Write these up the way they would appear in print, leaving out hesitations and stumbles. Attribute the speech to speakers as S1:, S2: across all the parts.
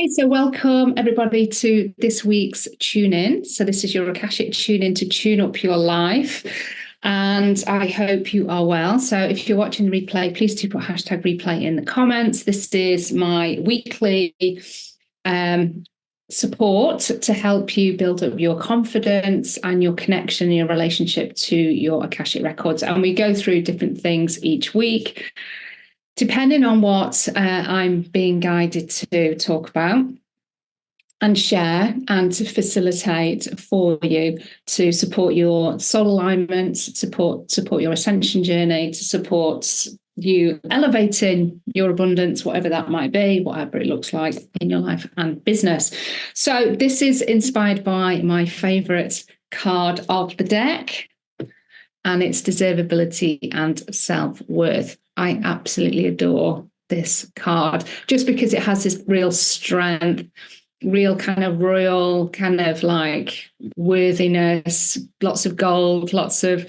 S1: Okay, so welcome everybody to this week's Tune In. So this is your Akashic Tune In to tune up your life. And I hope you are well. So if you're watching the replay, please do put hashtag replay in the comments. This is my weekly support to help you build up your confidence and your connection and your relationship to your Akashic records. And we go through different things each week, depending on what I'm being guided to talk about and share and to facilitate for you to support your soul alignment, support your ascension journey, to support you elevating your abundance, whatever that might be, whatever it looks like in your life and business. So this is inspired by my favorite card of the deck, and it's deservability and self-worth. I absolutely adore this card just because it has this real strength, real kind of royal kind of like worthiness, lots of gold, lots of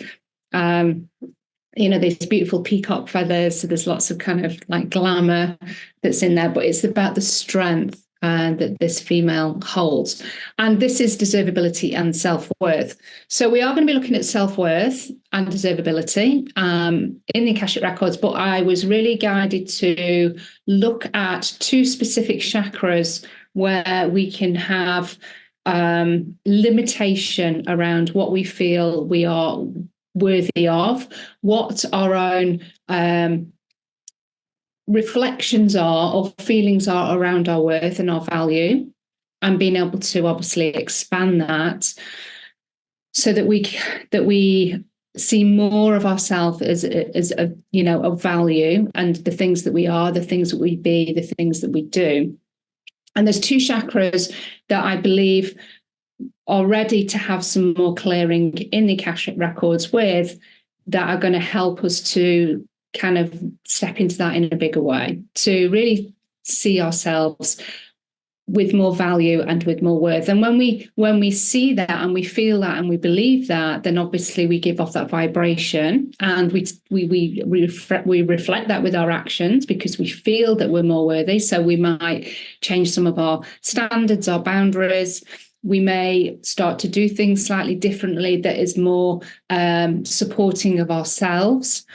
S1: these beautiful peacock feathers. So there's lots of kind of like glamour that's in there, but it's about the strength that this female holds. And this is deservability and self-worth. So we are going to be looking at self-worth and deservability in the Akashic records, but I was really guided to look at two specific chakras where we can have limitation around what we feel we are worthy of, what our own reflections are or feelings are around our worth and our value, and being able to obviously expand that so that we see more of ourselves as of value, and the things that we are, the things that we be, the things that we do. And there's two chakras that I believe are ready to have some more clearing in the Akashic records with, that are going to help us to kind of step into that in a bigger way, to really see ourselves with more value and with more worth. And when we see that and we feel that and we believe that, then obviously we give off that vibration, and we reflect that with our actions, because we feel that we're more worthy. So we might change some of our standards, our boundaries. We may start to do things slightly differently that is more supporting of ourselves.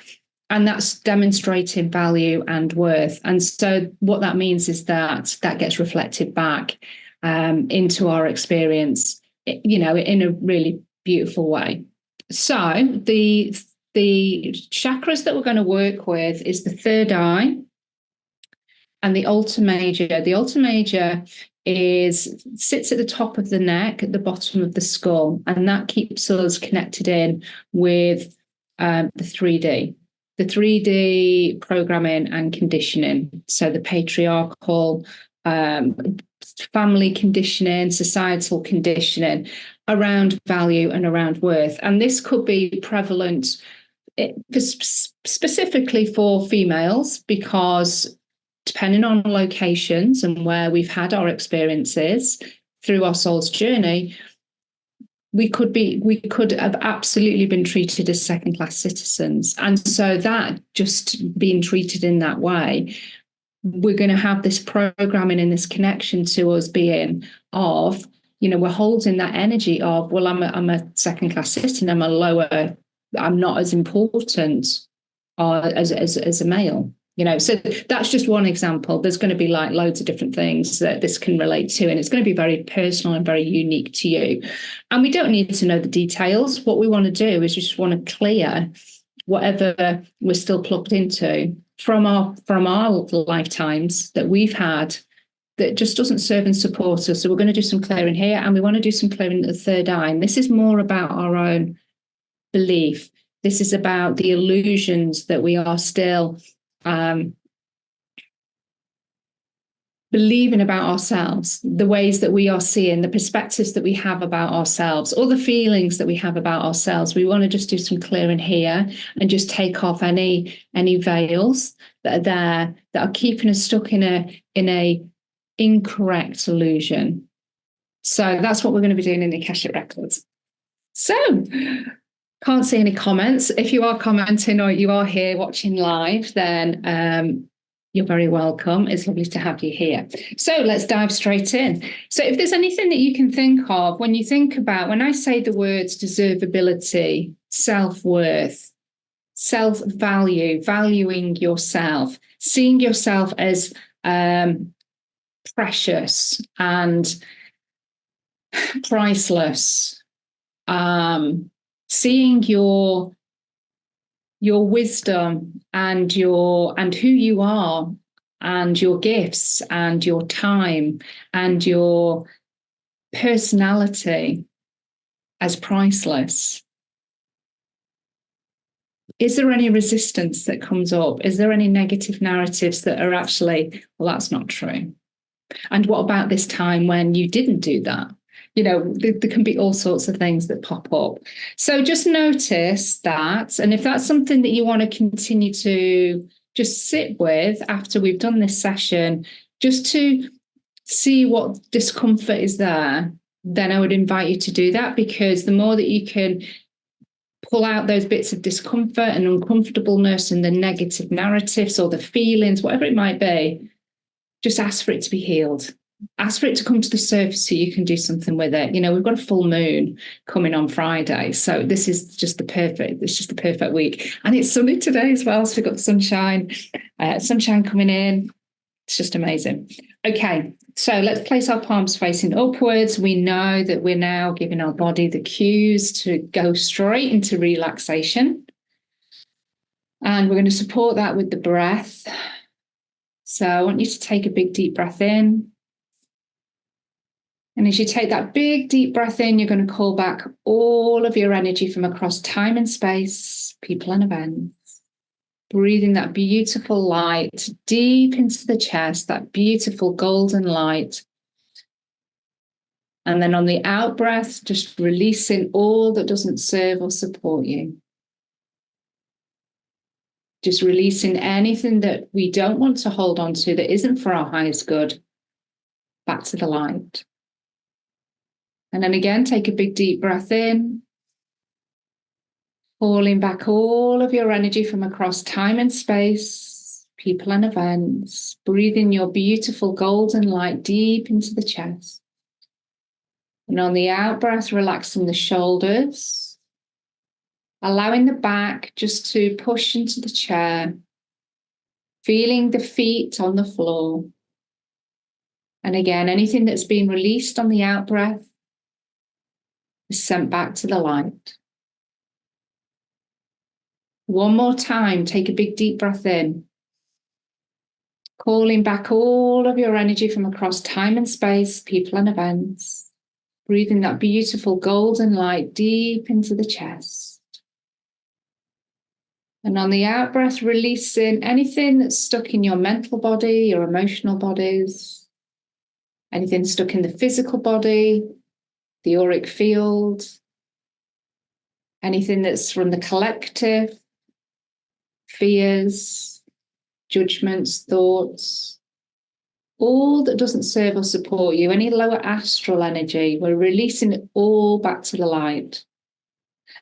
S1: And that's demonstrating value and worth. And so what that means is that gets reflected back into our experience, in a really beautiful way. So the chakras that we're going to work with is the third eye and the Alta major. The Alta major sits at the top of the neck, at the bottom of the skull, and that keeps us connected in with the 3D. The 3D programming and conditioning. So the patriarchal, family conditioning, societal conditioning around value and around worth. And this could be prevalent specifically for females, because depending on locations and where we've had our experiences through our soul's journey, we could have absolutely been treated as second-class citizens. And so that, just being treated in that way, we're going to have this programming and this connection to us being of, we're holding that energy of, well, I'm a second-class citizen, I'm not as important as a male. So that's just one example. There's going to be like loads of different things that this can relate to, and it's going to be very personal and very unique to you. And we don't need to know the details. What we want to do is just want to clear whatever we're still plugged into from our lifetimes that we've had that just doesn't serve and support us. So we're going to do some clearing here, and we want to do some clearing at the third eye. And this is more about our own belief. This is about the illusions that we are still believing about ourselves, the ways that we are seeing, the perspectives that we have about ourselves, or the feelings that we have about ourselves. We want to just do some clearing here and just take off any veils that are there that are keeping us stuck in a incorrect illusion. So that's what we're going to be doing in the Akashic records. So can't see any comments. If you are commenting or you are here watching live, then You're very welcome. It's lovely to have you here. So let's dive straight in. So if there's anything that you can think of when you think about, when I say the words deservability, self-worth, self-value, valuing yourself, seeing yourself as precious and priceless, seeing your wisdom and who you are and your gifts and your time and your personality as priceless. Is there any resistance that comes up? Is there any negative narratives that are actually, well, that's not true? And what about this time when you didn't do that? You know, there can be all sorts of things that pop up. So just notice that. And if that's something that you want to continue to just sit with after we've done this session, just to see what discomfort is there, then I would invite you to do that, because the more that you can pull out those bits of discomfort and uncomfortableness and the negative narratives or the feelings, whatever it might be, just ask for it to be healed. Ask for it to come to the surface so you can do something with it. You know, we've got a full moon coming on Friday, so this is just the perfect week. And it's sunny today as well, so we've got sunshine coming in. It's just amazing. Okay, so let's place our palms facing upwards. We know that we're now giving our body the cues to go straight into relaxation. And we're going to support that with the breath. So I want you to take a big deep breath in. And as you take that big deep breath in, you're going to call back all of your energy from across time and space, people and events. Breathing that beautiful light deep into the chest, that beautiful golden light. And then on the out breath, just releasing all that doesn't serve or support you. Just releasing anything that we don't want to hold on to that isn't for our highest good, back to the light. And then again, take a big deep breath in, calling back all of your energy from across time and space, people and events, breathing your beautiful golden light deep into the chest. And on the out breath, relaxing the shoulders, allowing the back just to push into the chair, feeling the feet on the floor. And again, anything that's been released on the out breath is sent back to the light. One more time, take a big deep breath in, calling back all of your energy from across time and space, people and events, breathing that beautiful golden light deep into the chest. And on the out breath, releasing anything that's stuck in your mental body, your emotional bodies, anything stuck in the physical body, the auric field, anything that's from the collective, fears, judgments, thoughts, all that doesn't serve or support you, any lower astral energy, we're releasing it all back to the light.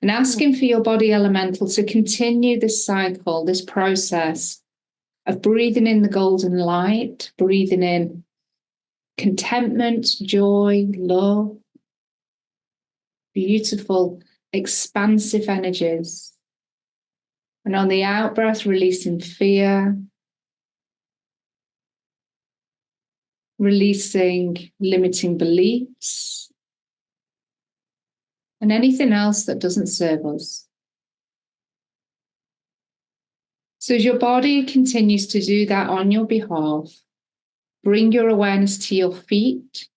S1: And asking for your body elemental to continue this cycle, this process of breathing in the golden light, breathing in contentment, joy, love, beautiful, expansive energies. And on the out breath, releasing fear, releasing limiting beliefs, and anything else that doesn't serve us. So as your body continues to do that on your behalf, bring your awareness to your feet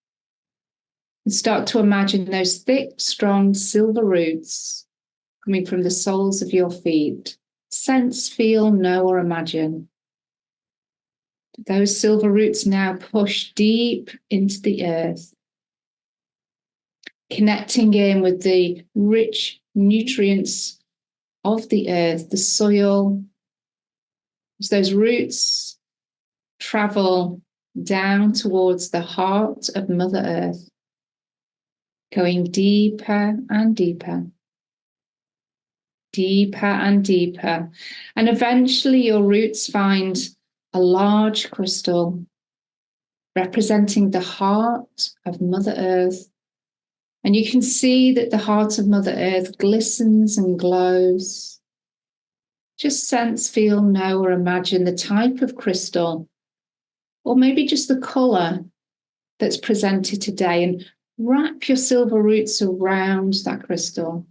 S1: and start to imagine those thick, strong silver roots coming from the soles of your feet. Sense, feel, know, or imagine. Those silver roots now push deep into the earth, connecting in with the rich nutrients of the earth, the soil. As those roots travel down towards the heart of Mother Earth, going deeper and deeper, deeper and deeper. And eventually your roots find a large crystal representing the heart of Mother Earth. And you can see that the heart of Mother Earth glistens and glows. Just sense, feel, know, or imagine the type of crystal, or maybe just the colour that's presented today, and wrap your silver roots around that crystal.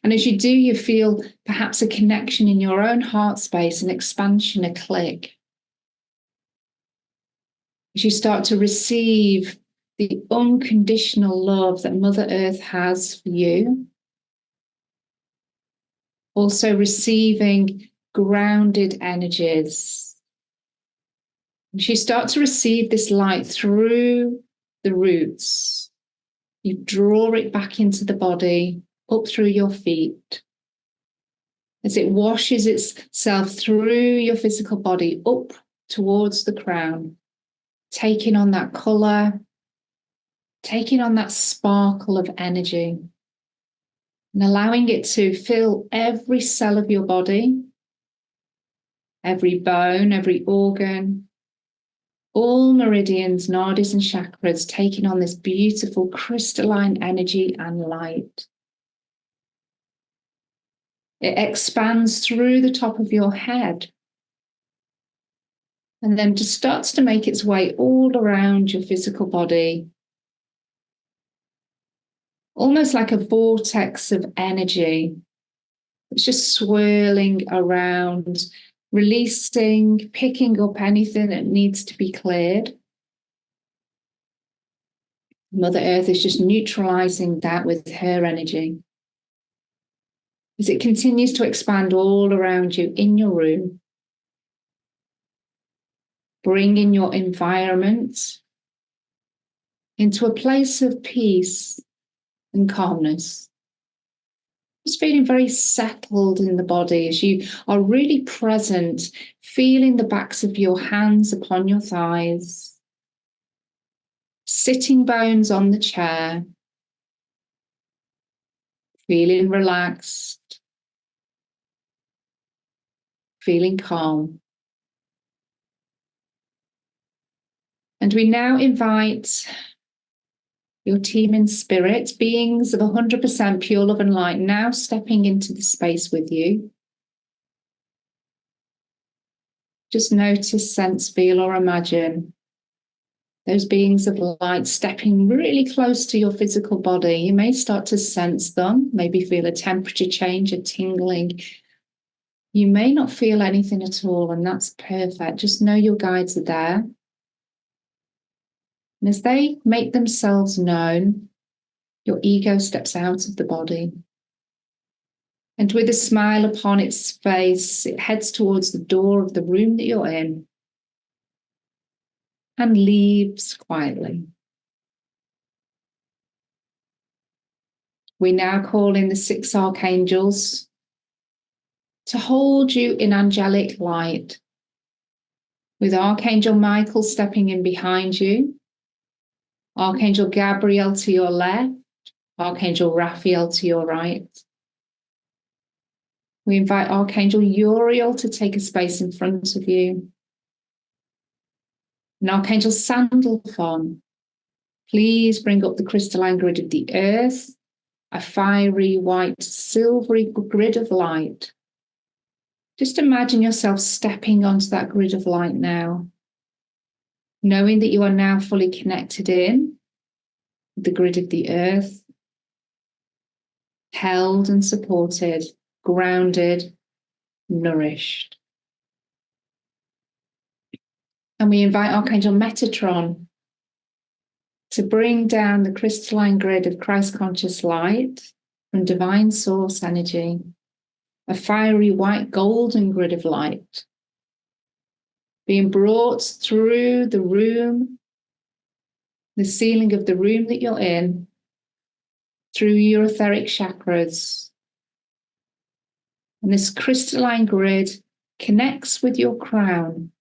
S1: And as you do, you feel perhaps a connection in your own heart space, an expansion, a click. As you start to receive the unconditional love that Mother Earth has for you, also receiving grounded energies. As you start to receive this light through the roots, you draw it back into the body, up through your feet, as it washes itself through your physical body up towards the crown, taking on that colour, taking on that sparkle of energy, and allowing it to fill every cell of your body, every bone, every organ, all meridians, nadis, and chakras, taking on this beautiful crystalline energy and light. It expands through the top of your head and then just starts to make its way all around your physical body, almost like a vortex of energy. It's just swirling around, releasing, picking up anything that needs to be cleared. Mother Earth is just neutralizing that with her energy. As it continues to expand all around you in your room, bringing your environment into a place of peace and calmness. Just feeling very settled in the body as you are really present, feeling the backs of your hands upon your thighs, sitting bones on the chair, feeling relaxed, feeling calm. And we now invite your team in spirit, beings of 100% pure love and light, now stepping into the space with you. Just notice, sense, feel, or imagine those beings of light stepping really close to your physical body. You may start to sense them, maybe feel a temperature change, a tingling. You may not feel anything at all, and that's perfect. Just know your guides are there. And as they make themselves known, your ego steps out of the body. And with a smile upon its face, it heads towards the door of the room that you're in and leaves quietly. We now call in the 6 archangels to hold you in angelic light, with Archangel Michael stepping in behind you, Archangel Gabriel to your left, Archangel Raphael to your right. We invite Archangel Uriel to take a space in front of you. And Archangel Sandalphon, please bring up the crystalline grid of the earth, a fiery, white, silvery grid of light. Just imagine yourself stepping onto that grid of light now, knowing that you are now fully connected in with the grid of the earth, held and supported, grounded, nourished. And we invite Archangel Metatron to bring down the crystalline grid of Christ-conscious light from divine source energy, a fiery white golden grid of light, being brought through the room, the ceiling of the room that you're in, through your etheric chakras. And this crystalline grid connects with your crown.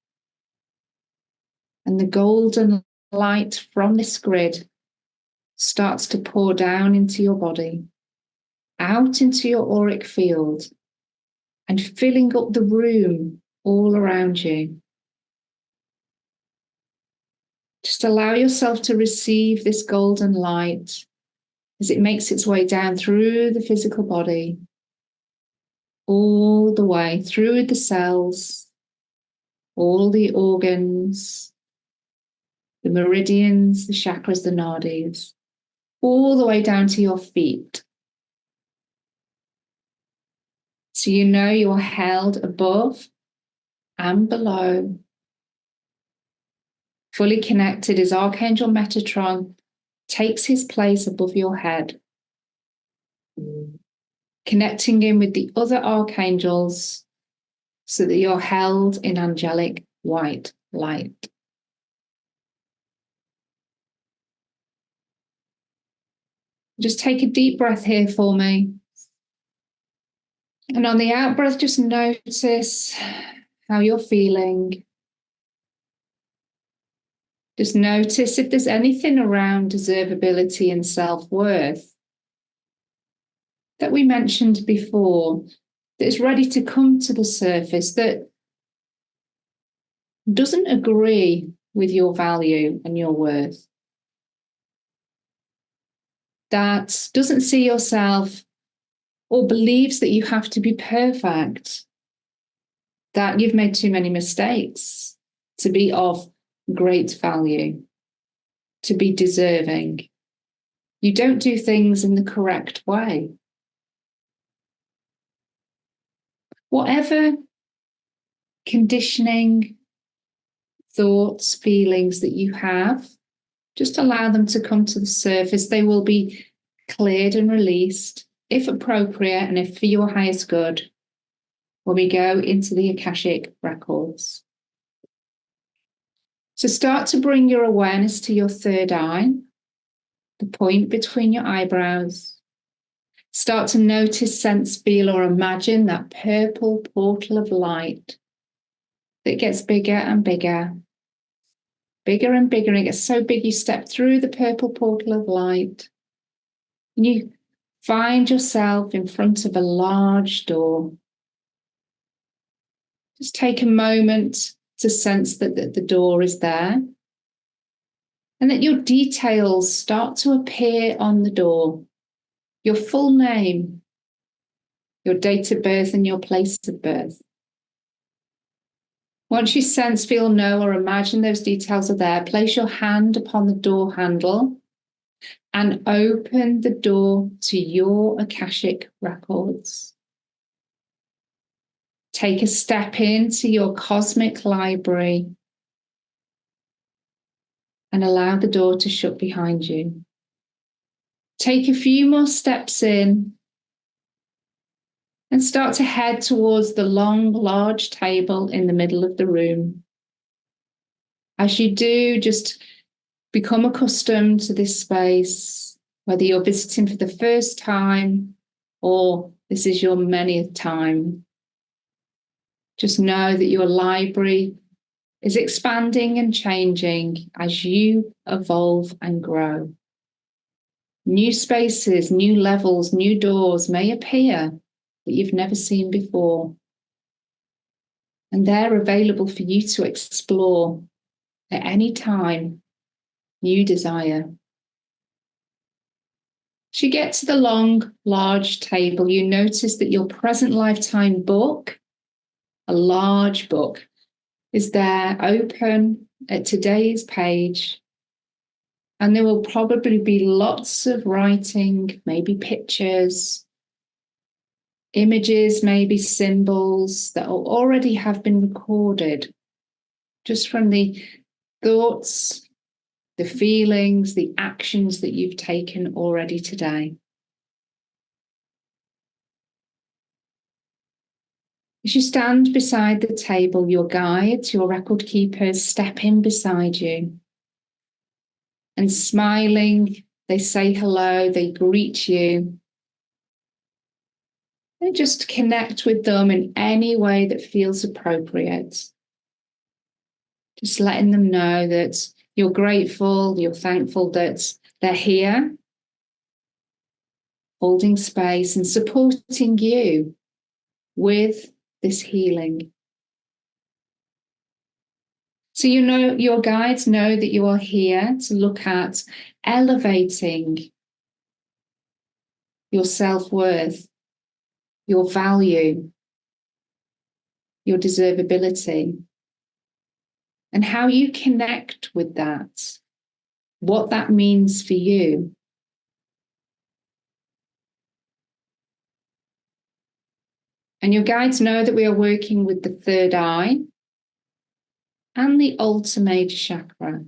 S1: And the golden light from this grid starts to pour down into your body, out into your auric field, and filling up the room all around you. Just allow yourself to receive this golden light as it makes its way down through the physical body, all the way through the cells, all the organs, the meridians, the chakras, the nadis, all the way down to your feet. So you know you're held above and below, fully connected as Archangel Metatron takes his place above your head, connecting in with the other archangels so that you're held in angelic white light. Just take a deep breath here for me. And on the out breath, just notice how you're feeling. Just notice if there's anything around deservability and self-worth that we mentioned before that is ready to come to the surface, that doesn't agree with your value and your worth, that doesn't see yourself or believes that you have to be perfect, that you've made too many mistakes to be of great value, to be deserving. You don't do things in the correct way. Whatever conditioning, thoughts, feelings that you have, just allow them to come to the surface. They will be cleared and released, if appropriate and if for your highest good, when we go into the Akashic records. So start to bring your awareness to your third eye, the point between your eyebrows. Start to notice, sense, feel, or imagine that purple portal of light that gets bigger and bigger, bigger and bigger. And it gets so big you step through the purple portal of light and you find yourself in front of a large door. Just take a moment to sense that the door is there and that your details start to appear on the door. Your full name, your date of birth, and your place of birth. Once you sense, feel, know, or imagine those details are there, place your hand upon the door handle and open the door to your Akashic records. Take a step into your cosmic library and allow the door to shut behind you. Take a few more steps in and start to head towards the long, large table in the middle of the room. As you do, just become accustomed to this space, whether you're visiting for the first time or this is your many time. Just know that your library is expanding and changing as you evolve and grow. New spaces, new levels, new doors may appear that you've never seen before. And they're available for you to explore at any time you desire. As you get to the long, large table, you notice that your present lifetime book, a large book, is there open at today's page. And there will probably be lots of writing, maybe pictures, images, maybe symbols that already have been recorded just from the thoughts, the feelings, the actions that you've taken already today. As you stand beside the table, your guides, your record keepers, step in beside you. And smiling, they say hello, they greet you. And just connect with them in any way that feels appropriate. Just letting them know that you're grateful, you're thankful that they're here, holding space and supporting you with this healing. So you know, your guides know that you are here to look at elevating your self-worth, your value, your deservability, and how you connect with that, what that means for you. And your guides know that we are working with the third eye and the Alta major chakra.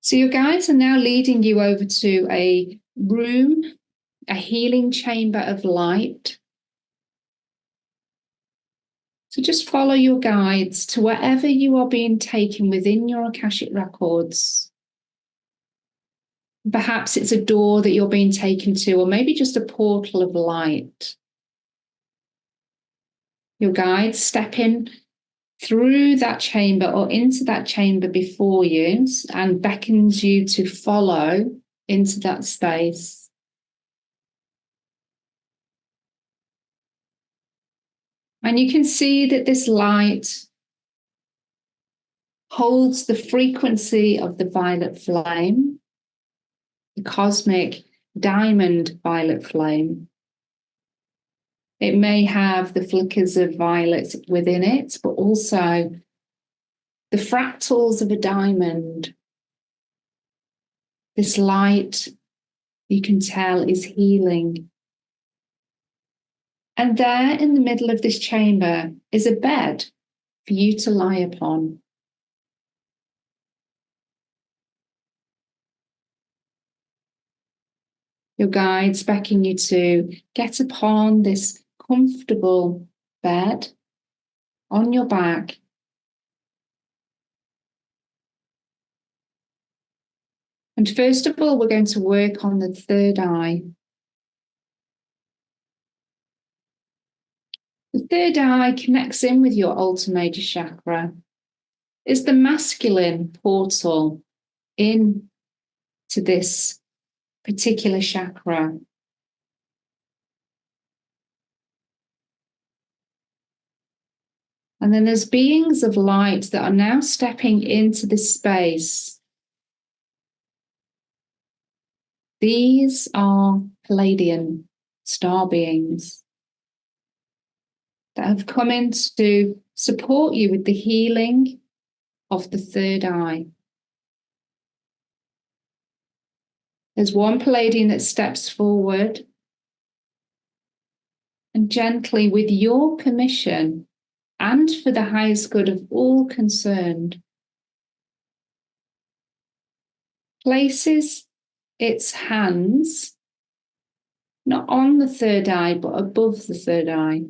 S1: So your guides are now leading you over to a room, a healing chamber of light. So just follow your guides to wherever you are being taken within your Akashic records. Perhaps it's a door that you're being taken to, or maybe just a portal of light. Your guides step in through that chamber or into that chamber before you and beckons you to follow into that space. And you can see that this light holds the frequency of the violet flame, the cosmic diamond violet flame. It may have the flickers of violet within it, but also the fractals of a diamond. This light, you can tell, is healing. And there in the middle of this chamber is a bed for you to lie upon. Your guides beckon you to get upon this comfortable bed on your back. And first of all, we're going to work on the third eye. The third eye connects in with your Alta major chakra. It's the masculine portal in to this particular chakra. And then there's beings of light that are now stepping into this space. These are Pleiadian star beings that have come in to support you with the healing of the third eye. There's one Pleiadian that steps forward and gently, with your permission and for the highest good of all concerned, places its hands not on the third eye, but above the third eye.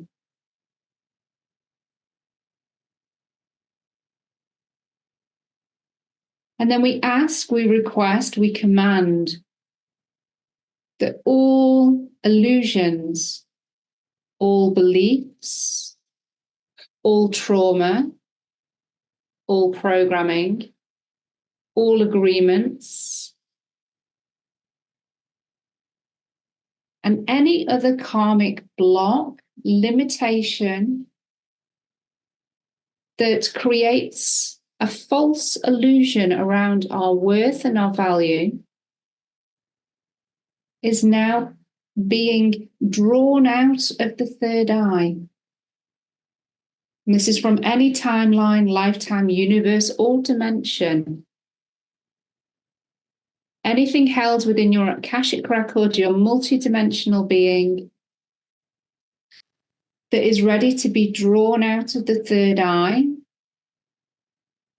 S1: And then we ask, we request, we command that all illusions, all beliefs, all trauma, all programming, all agreements, and any other karmic block, limitation that creates a false illusion around our worth and our value is now being drawn out of the third eye. And this is from any timeline, lifetime, universe, or dimension. Anything held within your Akashic record, your multidimensional being that is ready to be drawn out of the third eye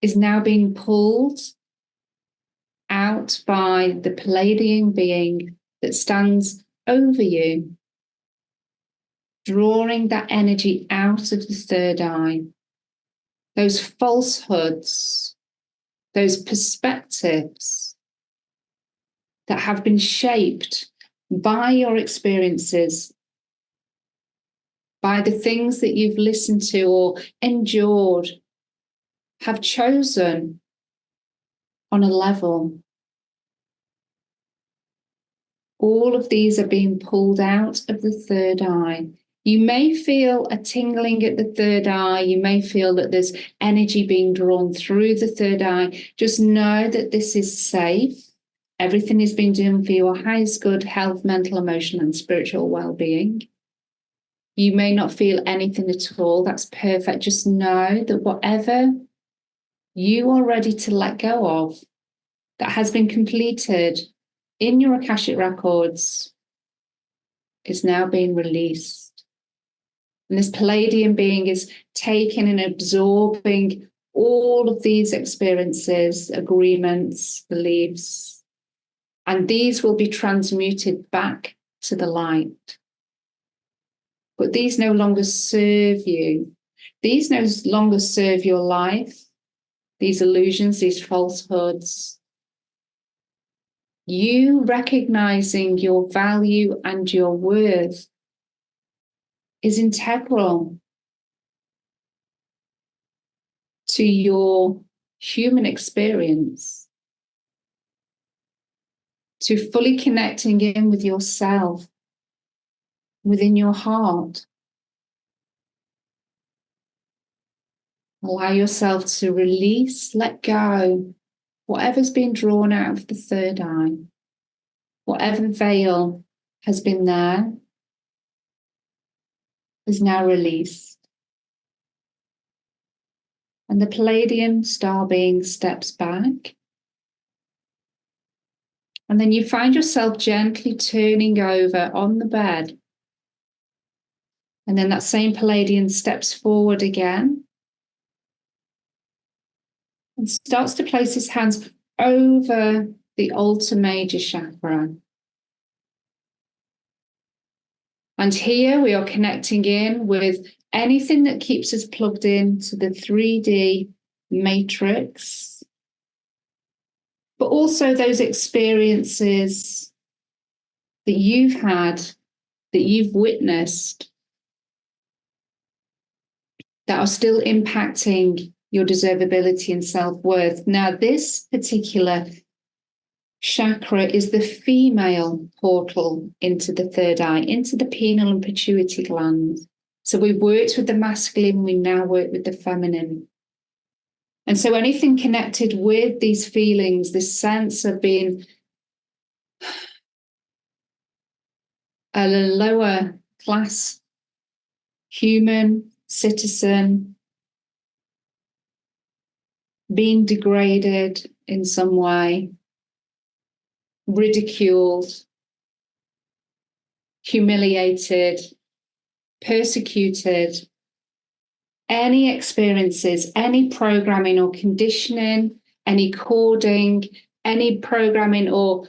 S1: is now being pulled out by the Pleiadian being that stands over you, drawing that energy out of the third eye. Those falsehoods, those perspectives that have been shaped by your experiences, by the things that you've listened to or endured, have chosen on a level. All of these are being pulled out of the third eye. You may feel a tingling at the third eye. You may feel that there's energy being drawn through the third eye. Just know that this is safe. Everything is being done for your highest good, health, mental, emotional, and spiritual well-being. You may not feel anything at all. That's perfect. Just know that whatever you are ready to let go of, that has been completed in your Akashic records, is now being released. And this Pleiadian being is taking and absorbing all of these experiences, agreements, beliefs, and these will be transmuted back to the light. But these no longer serve you. These no longer serve your life, these illusions, these falsehoods. You recognizing your value and your worth is integral to your human experience, to fully connecting in with yourself, within your heart. Allow yourself to release, let go, whatever's been drawn out of the third eye, whatever veil has been there, is now released. And the Pleiadian star being steps back. And then you find yourself gently turning over on the bed. And then that same Pleiadian steps forward again and starts to place his hands over the Alta major chakra. And here we are connecting in with anything that keeps us plugged into the 3D matrix, but also those experiences that you've had, that you've witnessed, that are still impacting your deservability and self-worth. Now, this particular chakra is the female portal into the third eye, into the pineal and pituitary glands. So we've worked with the masculine, we now work with the feminine. And so anything connected with these feelings, this sense of being a lower class human, citizen, being degraded in some way, ridiculed, humiliated, persecuted, any experiences, any programming or conditioning, any coding, any programming or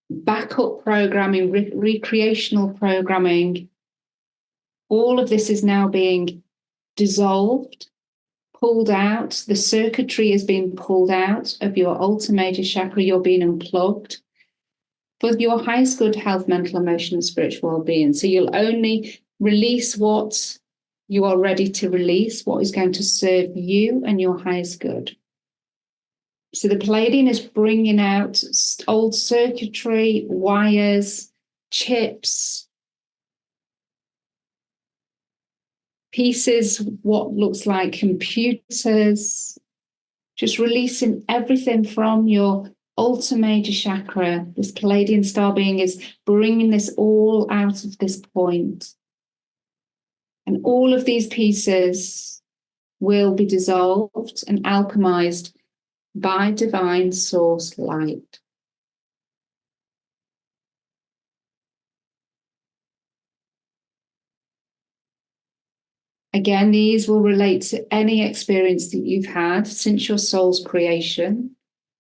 S1: backup programming, recreational programming, all of this is now being dissolved, pulled out. The circuitry is being pulled out of your Alta major chakra. You're being unplugged for your highest good health, mental, emotional, and spiritual well-being. So you'll only release what you are ready to release, what is going to serve you and your highest good. So the Pleiadian is bringing out old circuitry, wires, chips, pieces, what looks like computers, just releasing everything from your Alta major chakra. This Pleiadian star being is bringing this all out of this point. And all of these pieces will be dissolved and alchemized by divine source light. Again, these will relate to any experience that you've had since your soul's creation,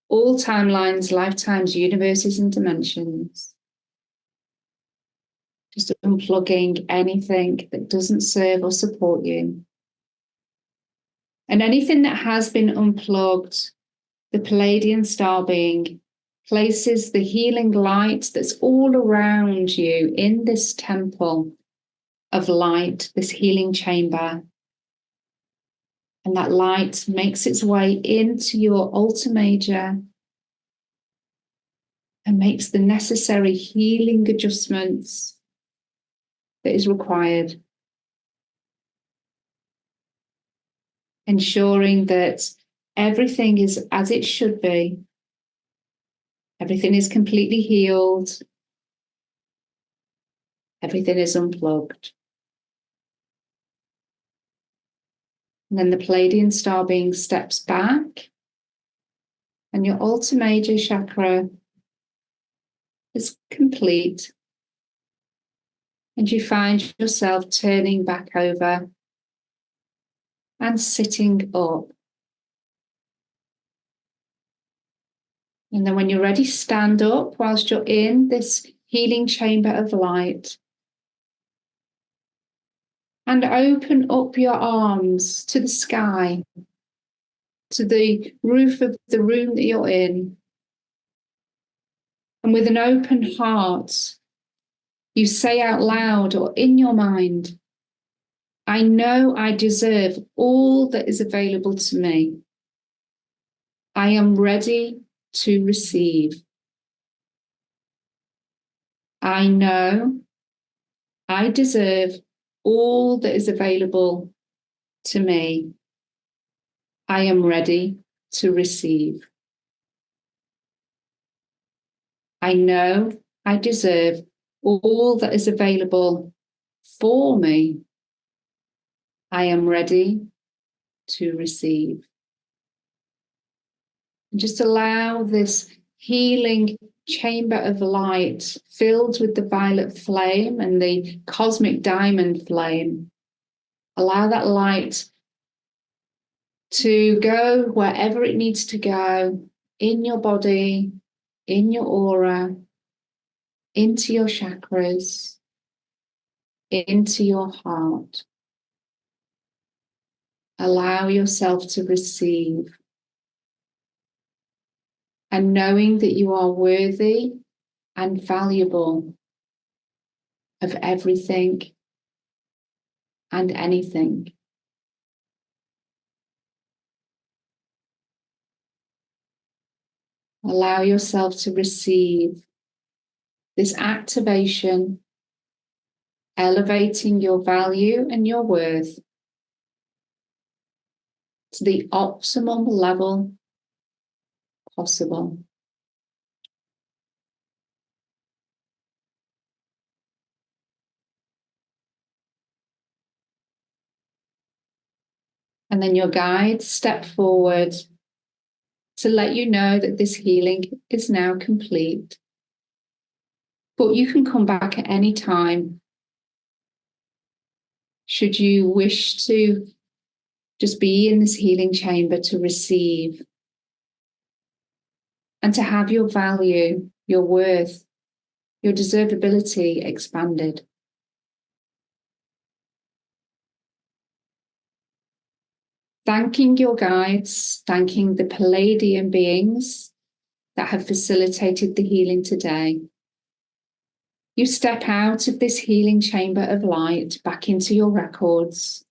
S1: all timelines, lifetimes, universes, and dimensions. Just unplugging anything that doesn't serve or support you. And anything that has been unplugged, the Pleiadian star being places the healing light that's all around you in this temple of light, this healing chamber. And that light makes its way into your Alta major and makes the necessary healing adjustments that is required ensuring that everything is as it should be. Everything is completely healed. Everything is unplugged. And then the Pleiadian star being steps back, and your Alta major chakra is complete. And you find yourself turning back over and sitting up. And then when you're ready, stand up whilst you're in this healing chamber of light. And open up your arms to the sky, to the roof of the room that you're in. And with an open heart, you say out loud or in your mind, I know I deserve all that is available to me. I am ready to receive. I know I deserve all that is available to me. I am ready to receive. I know I deserve all that is available for me. I am ready to receive. And just allow this healing chamber of light filled with the violet flame and the cosmic diamond flame. Allow that light to go wherever it needs to go in your body, in your aura, into your chakras, into your heart. Allow yourself to receive. And knowing that you are worthy and valuable of everything and anything. Allow yourself to receive this activation, elevating your value and your worth to the optimum level possible. And then your guides step forward to let you know that this healing is now complete. But you can come back at any time should you wish to just be in this healing chamber to receive and to have your value, your worth, your deservability expanded. Thanking your guides, thanking the Pleiadian beings that have facilitated the healing today. You step out of this healing chamber of light back into your records.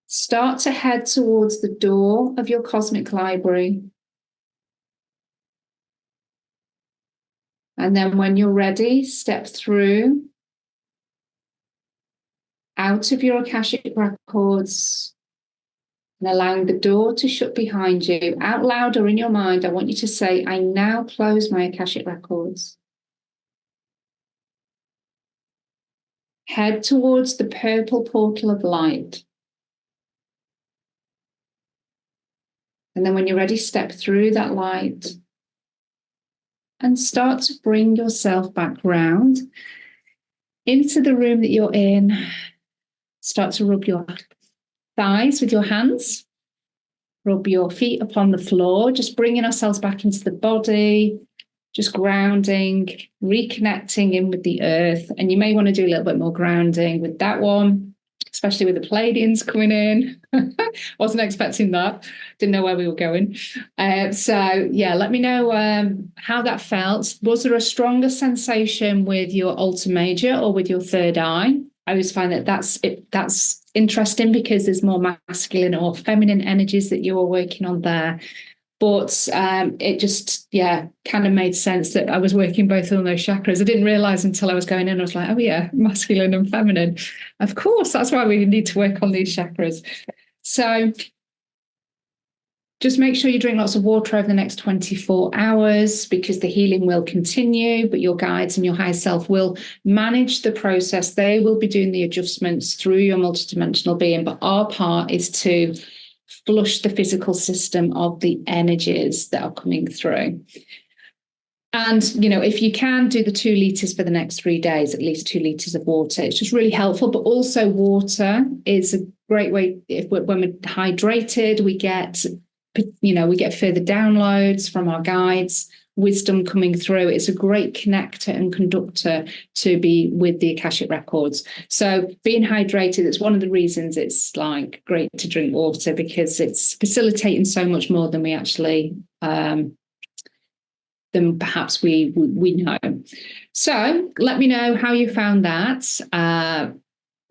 S1: Start to head towards the door of your cosmic library. And then when you're ready, step through out of your Akashic records and allowing the door to shut behind you. Out loud or in your mind, I want you to say, I now close my Akashic records. Head towards the purple portal of light. And then when you're ready, step through that light and start to bring yourself back round into the room that you're in. Start to rub your thighs with your hands. Rub your feet upon the floor, just bringing ourselves back into the body, just grounding, reconnecting in with the earth. And you may want to do a little bit more grounding with that one, especially with the Pleiadians coming in. Wasn't expecting that. Didn't know where we were going. So yeah, let me know how that felt. Was there a stronger sensation with your Alta major or with your third eye? I always find that that's interesting because there's more masculine or feminine energies that you're working on there. But it just, kind of made sense that I was working both on those chakras. I didn't realize until I was going in, I was like, oh yeah, masculine and feminine. Of course, that's why we need to work on these chakras. So just make sure you drink lots of water over the next 24 hours, because the healing will continue, but your guides and your higher self will manage the process. They will be doing the adjustments through your multidimensional being, but our part is to flush the physical system of the energies that are coming through. And, if you can, do the 2 litres for the next 3 days, at least 2 litres of water. It's just really helpful. But also water is a great way, when we're hydrated, we get further downloads from our guides, wisdom coming through. It's a great connector and conductor to be with the Akashic records. So being hydrated is one of the reasons it's like great to drink water, because it's facilitating so much more than we actually than perhaps we know. So let me know how you found that.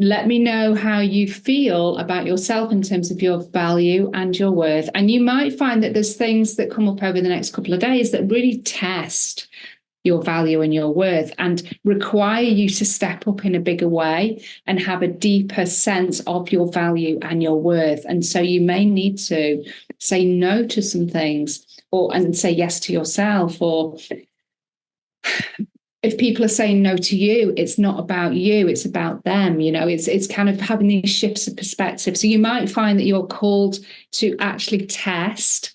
S1: Let me know how you feel about yourself in terms of your value and your worth. And you might find that there's things that come up over the next couple of days that really test your value and your worth and require you to step up in a bigger way and have a deeper sense of your value and your worth. And so you may need to say no to some things, and say yes to yourself. Or if people are saying no to you, it's not about you, it's about them. It's kind of having these shifts of perspective. So you might find that you're called to actually test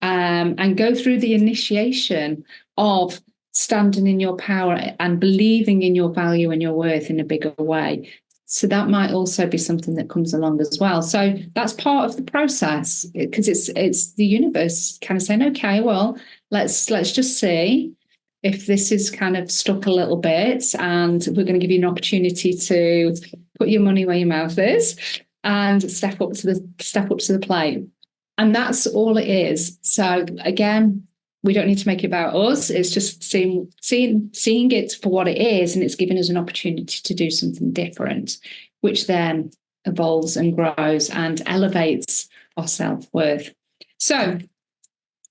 S1: and go through the initiation of standing in your power and believing in your value and your worth in a bigger way. So that might also be something that comes along as well. So that's part of the process, because it's the universe kind of saying, okay, well, let's just see if this is kind of stuck a little bit, and we're going to give you an opportunity to put your money where your mouth is and step up to the plate. And that's all it is. So again, we don't need to make it about us. It's just seeing it for what it is, and it's giving us an opportunity to do something different, which then evolves and grows and elevates our self-worth. So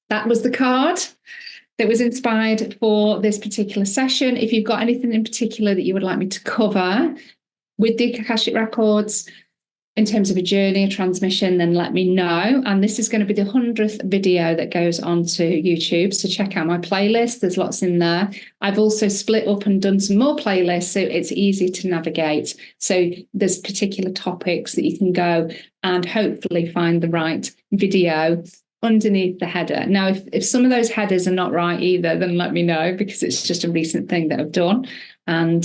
S1: that was the card that was inspired for this particular session. If you've got anything in particular that you would like me to cover with the Akashic Records in terms of a journey, a transmission, then let me know. And this is going to be the 100th video that goes onto YouTube. So check out my playlist. There's lots in there. I've also split up and done some more playlists, so it's easy to navigate. So there's particular topics that you can go and hopefully find the right video underneath the header. Now, if some of those headers are not right either, then let me know, because it's just a recent thing that I've done. And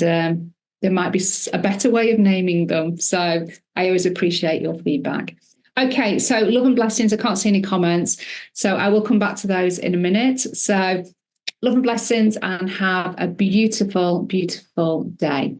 S1: there might be a better way of naming them. So I always appreciate your feedback. Okay, so love and blessings. I can't see any comments, so I will come back to those in a minute. So love and blessings, and have a beautiful, beautiful day.